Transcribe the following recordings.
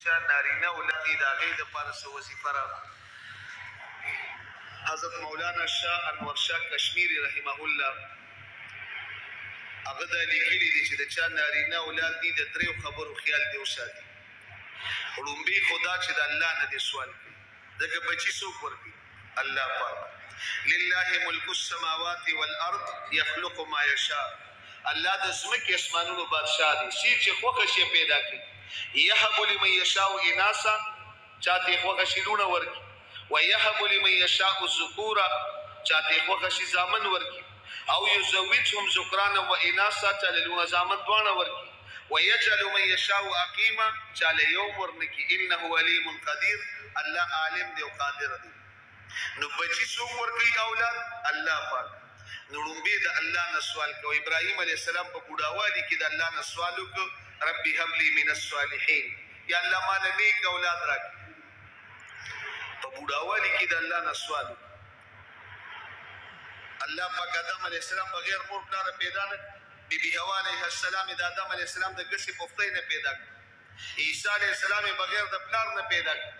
نارینه اولاد دي د هغې دپاره څه وظیفه راغله. حضرت مولانا شاه انور شاه کشمیري رحمه الله هغه دا لیکلي دي چې د چا نارینه اولاد دي د دریو خبرو خیال دې وساتي. لومبي خو دا چې د الله نه دې سوال کوي، ځکه بچي څوک ورکوي؟ الله پاک. لله ملک السماوات والارض یخلق ما یشاء. الله د ځمکې اسمانونو بادشاه دی، چې خوښه شي پیدا کوي. یهب لمن یشاء اناسا، چاته خوښه شي لونه ورکي. ویهب لمن یشاء الذکورا، چاته خوښه شي زامن ورکي. او یزوجهم ذکرانا و اناسا، چاله لونه زامن دواړه ورکي. ويجعل من يشاء عقيما، چاله یوم ورنکي. انه علیم قدیر، الله عالم دی او قادر دی. نو بچی څوک ورکوي اولاد؟ الله پاک. نو لومبې د الله نه سوال کوي. ابراهیم علیه السلام په بوډاوالي کې د الله نه سوال وکړ، ربي هب لي من الصالحین، یا الله ماله نیک اولاد راکړي. په بوډاوالي کې د الله نه سوال وکړ. الله پاک آدم علیه السلام بغیر مور پلاره پیدا نه کړ. بیبي حوا علیه السلام د آدم علیه السلام د ګسې پختۍ نه پیدا کړ. عیسی علیه السلام بغیر د پلار نه پیدا کړ.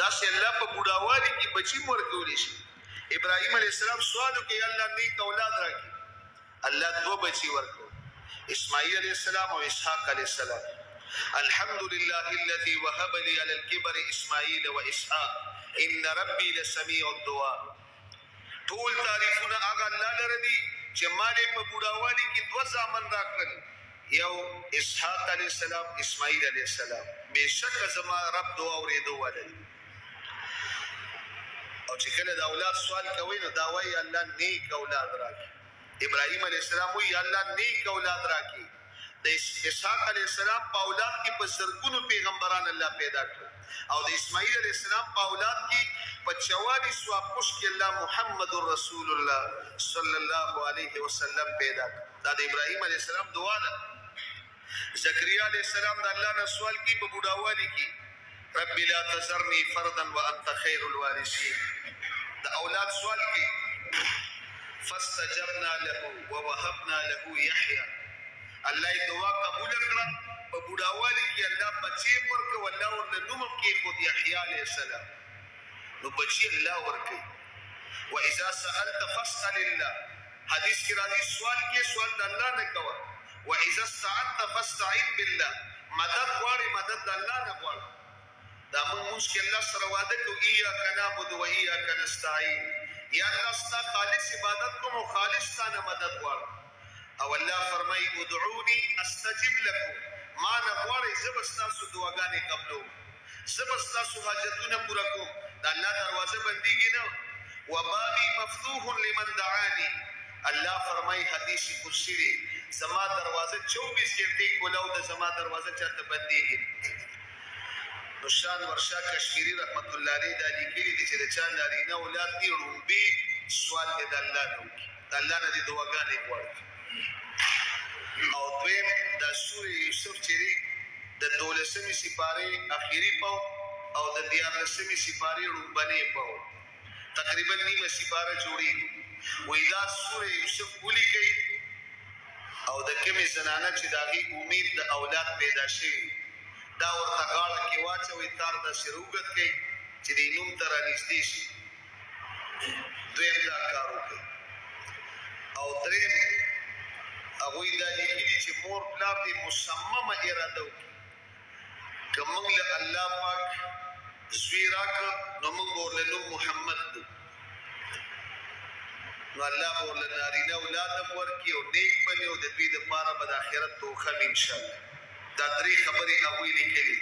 داسې الله په بوډاوالي کې بچي مور کولی شي. ابراهیم علیه السلام سوال وکړي الله نیک اولاد راکړي. الله دوه بچي ورکړل، اسماعیل علیه السلام او اسحاق علیه السلام. الحمد لله الذي وهب لي على الكبر اسماعیل و اسحاق ان ربي لسميع الدعاء. ټول تعریفونه هغه الله لره دي چې ما دې په بوډاوالي کې دوه زامن راکړل، یو اسحاق علیه السلام، اسماعیل علیه السلام. بېشکه زما رب دعا اورېدو والی. او چې کله د اولاد سوال کوي نو دا وایي الله نیک اولاد راکړي. ابراهیم علیه السلام وایي الله نیک اولاد راکړي. د اسحاق علیه السلام په اولاد کې په زرګونو پیغمبران الله پیدا کړل، او د اسماعیل علیه السلام په اولاد کې په 44 پوښ کې الله محمد رسول الله صلی الله علیه وسلم پیدا کړ. دا د ابراهیم علیه السلام دعا ده. زکریا علیه السلام د الله نه سوال کوي په بوډاوالي کې، رب لا تذرني فردا وانت خير الوارثين. د اولاد سوال کوي. فاستجبنا له ووهبنا له يحيى. الله دعا قبول کړه. په بوډاوالي کې الله بچي ورکړ، الله ورته نوم کېښود یحیی علیه السلام. نو بچي الله ورکوي. واذا سألت فاسأل الله. حدیث کې راځي سوال کې سوال د الله نه کوه. واذا استعنت فاستعن بالله. مدد غواړي مدد د الله نه غواړي. دا موږ کې الله سره وعده کوو ایاک نعبد و ایاک نستعین. یا الله ستا خالص عبادت کوم او خالص تا نه مدد غواړم. او الله فرمایي ادعوني استجب لكم. ما نه غواړئ زه به ستاسو دعاګانې قبلوم، زه به ستاسو حاجتونه پوره کوم. د الله دروازه بندېږي نه. وبابي مفتوح لمن دعاني. الله فرمایي حدیث قدسی دی زما دروازه 24 ګنټې کولاو ده، زما دروازه چاته بندېږي. نو شان ورشا کشمیری رحمت الله علیه دا لیکلي دي چې د چا نارینه اولاد دي لومبي سوال دې د الله نه وکړي، د الله نه دې دعاګانې غواړي. او دویم دا سورې یوسف چې دی د 12مې سپارې اخري پاو او د 14مې سپارې لومبنۍ پاو، تقریبا نیمه سپاره جوړېږي. وایي دا سورې یوسف ولیکئ او د کومې زنانه چې د هغې امید د اولاد پیدا شوي دا ورته غاړه کې واچوئ، تار داسې راوږد کړئ چې د نوم ته رانږدې شي. دویم دا کار وکړئ. او دریم هغوی دا لیکلي چې مور پلار دې مصممه اراده وکړي. که موږ له الله پاک زوی راکړه نو موږ به ورله نوم محمد کړو. نو الله به ورله نارینه اولاد هم ورکړي او نیک بني او د دوی دپاره به د آخرت توښه وي انشاءالله. دا درې خبرې هغوی لیکلي.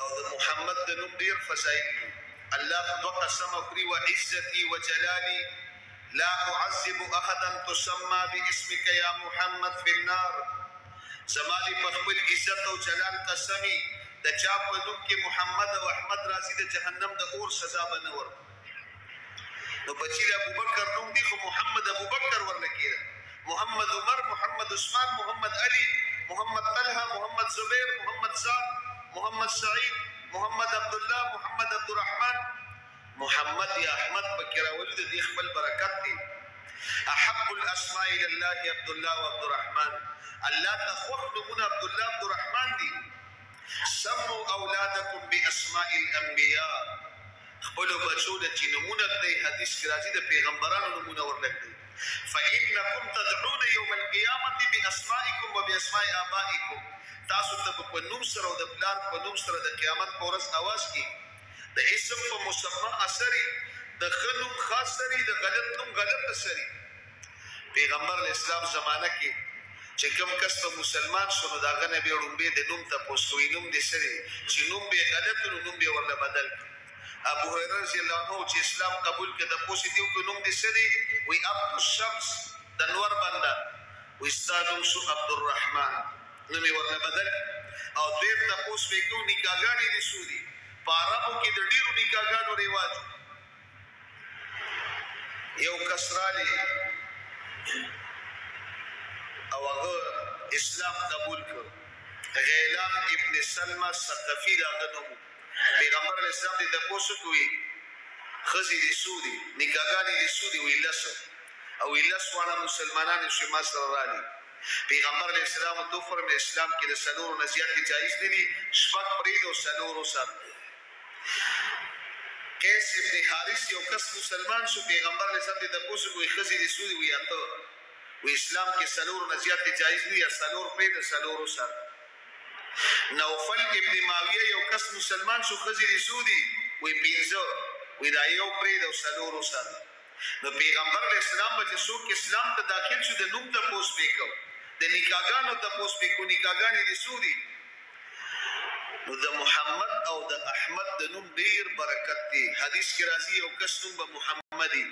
او د محمد د نوم ډېر فضایل دي. الله په دوه قسمه خوري وعزتي وجلالي لا اعذب احدا تسمى باسمك يا محمد في النار. زما دې په خپل عزت او جلال قسمي د چا په نوم کې محمد او احمد راځي د جهنم د اور سزا به نه ورکړو. نو بچي د ابوبکر نوم دی خو محمد ابوبکر ورنه کېده، محمد عمر، محمد عثمان، محمد علي، محمد طلحه، محمد زبیر، محمد سعد، محمد سعید، محمد عبدالله، محمد عبدالرحمن. محمد یا احمد پکې راولي د دې خپل برکت دی. احب الاسماء الى الله عبدالله و عبدالرحمن. الله ته خوښ نومونه عبدالله عبدالرحمن دي. باسماء الانبیاء خپل بچو د چې نمونه دی حدیث کې راځي د پیغمبرانو نمونه ورلګي فإنكم تدعون يوم القيامة بأسمائكم وبأسماء آبائكم تاسو ته په نوم سره او د پلار په نوم سره د قیامت په ورځ आवाज کی د اسم په مسمى اثري د خنوم خاص سری د غلط نوم غلط اثري پیغمبر اسلام زمانہ کې چې کوم کس په مسلمان شو دا غنه به وړومبه د نوم ته پوسوي نوم دي سری چې نوم به غلط نوم به ورله بدل ابو هريره رضی الله عنه چې اسلام قبول کړ د پوسیدیو کو نوم دي سری وی عبد الشمس د نور بندا وی استادم شو عبد الرحمن نوم ورله بدل او دیر د پوس وکړو نکاحګانی دي سودي پارابو کې د ډیرو نکاحګانو رواج یو کسرالی او هغه اسلام قبول کړ غیلان ابن سلمہ ثقفی دا غنمو پیغمبر اسلام دې د پوسو کوي خزي دي سودي نکاحګانی دي سودي ویلس او ویلس وانا مسلمانانو چې ما سره رالي پیغمبر اسلام تو فرم اسلام کې د سلور نزيات جایز دي شفق پرید او سلور سر کیس ابن حارث یو کس مسلمان شو پیغمبر اسلام دې د پوسو کوي خزي دي سودي ویاته و اسلام کې سلور نزيات جایز دي یا سلور پرید سلور سر نوفل ابن ماویه یو کس مسلمان شو خزی رسودی وی پینزو وی دا یو پرید او سلورو سر نو پیغمبر علیہ السلام بچه سوک اسلام تا داخل شو دا نوم تا پوس پیکو دا نکاگانو تا پوس پیکو نکاگانی رسودی نو دا محمد او دا احمد دا نوم دیر برکت دی حدیث کی رازی یو کس نوم با محمدی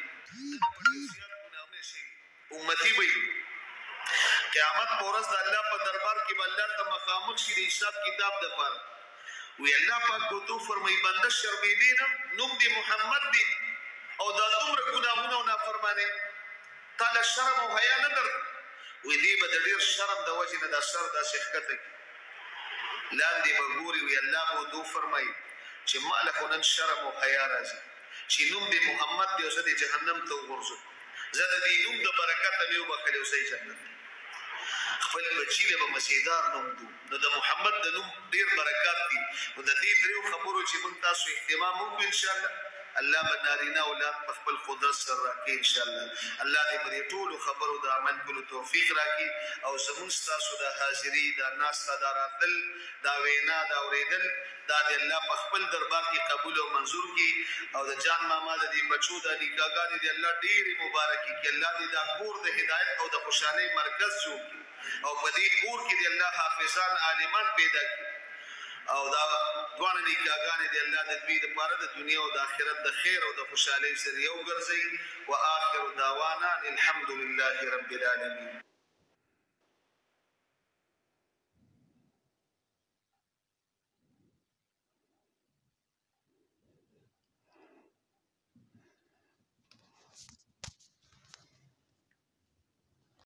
امتی بی قیامت پورس د الله په دربار کې الله ته مخامخ شي د حساب کتاب د پر وی الله پاک کو فرمای بنده شرمېدین نوم دی محمد دی او دا دومره ګناهونه او نافرمانی تعالی شرم او حیا نه در وی دی به ډیر شرم د وجه نه د سر د شخته کی لاندې بغوري وی الله کو فرمای چې مالک نن شرم او حیا راځي چې نوم دی محمد دی او زه د جهنم ته ورځم زه د دې نوم د برکت نه وبخلو سي جنت خپل بچی له مسیدار نوم نو د محمد د نوم ډیر برکات دي او د دې دریو خبرو چې مونږ تاسو اهتمام وکړو ان شاء الله الله بنارینا اولاد په خپل قدرت سره راکړي ان شاء الله الله دې په ټولو خبرو د عمل کولو توفیق راکړي او زموږ تاسو د حاضری د ناس د راتل دا وینا دا اوریدل دا د الله په خپل دربار کې قبول او منظور کړي او د جان ماما د دې بچو د نکاحګانې د الله ډیر مبارکي کړي الله دې دا کور د هدایت او د خوشحالۍ مرکز جوړ کړي او په دې کور کې د الله حافظان عالمان پیدا کړي او دا دوانه نکاحګانې د الله د دوی لپاره د دنیا او د آخرت د خیر او د خوشحالۍ ذریعہ وګرځي واخر دعوانا الحمد لله رب العالمین.